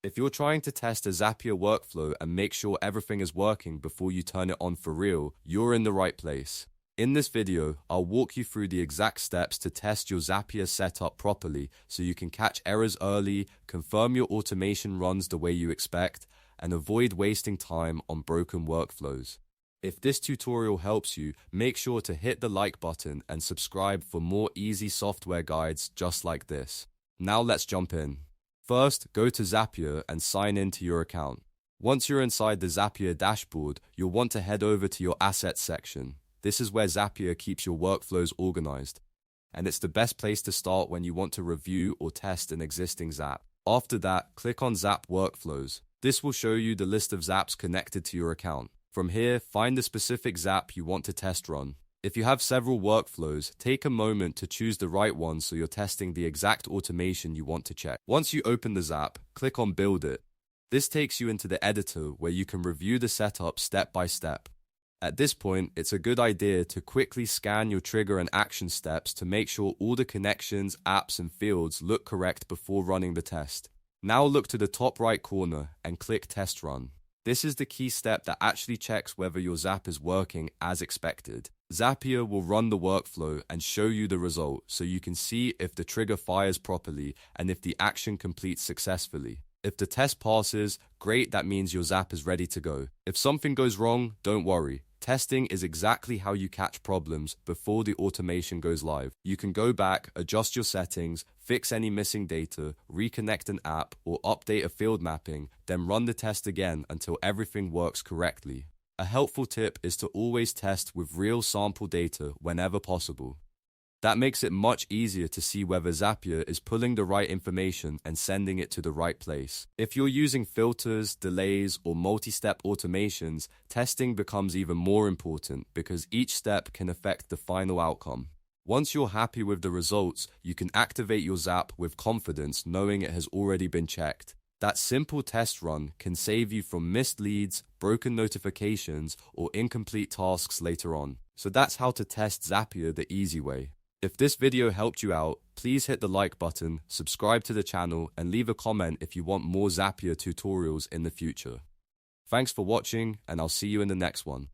If you're trying to test a Zapier workflow and make sure everything is working before you turn it on for real, you're in the right place. In this video, I'll walk you through the exact steps to test your Zapier setup properly so you can catch errors early, confirm your automation runs the way you expect, and avoid wasting time on broken workflows. If this tutorial helps you, make sure to hit the like button and subscribe for more easy software guides just like this. Now let's jump in. First, go to Zapier and sign in to your account. Once you're inside the Zapier dashboard, you'll want to head over to your Assets section. This is where Zapier keeps your workflows organized, and it's the best place to start when you want to review or test an existing Zap. After that, click on Zap Workflows. This will show you the list of Zaps connected to your account. From here, find the specific Zap you want to test run. If you have several workflows, take a moment to choose the right one so you're testing the exact automation you want to check. Once you open the Zap, click on Build It. This takes you into the editor where you can review the setup step by step. At this point, it's a good idea to quickly scan your trigger and action steps to make sure all the connections, apps, and fields look correct before running the test. Now look to the top right corner and click Test Run. This is the key step that actually checks whether your Zap is working as expected. Zapier will run the workflow and show you the result so you can see if the trigger fires properly and if the action completes successfully. If the test passes, great, that means your Zap is ready to go. If something goes wrong, don't worry. Testing is exactly how you catch problems before the automation goes live. You can go back, adjust your settings, fix any missing data, reconnect an app, or update a field mapping, then run the test again until everything works correctly. A helpful tip is to always test with real sample data whenever possible. That makes it much easier to see whether Zapier is pulling the right information and sending it to the right place. If you're using filters, delays, or multi-step automations, testing becomes even more important because each step can affect the final outcome. Once you're happy with the results, you can activate your Zap with confidence knowing it has already been checked. That simple test run can save you from missed leads, broken notifications, or incomplete tasks later on. So that's how to test Zapier the easy way. If this video helped you out, please hit the like button, subscribe to the channel, and leave a comment if you want more Zapier tutorials in the future. Thanks for watching, and I'll see you in the next one.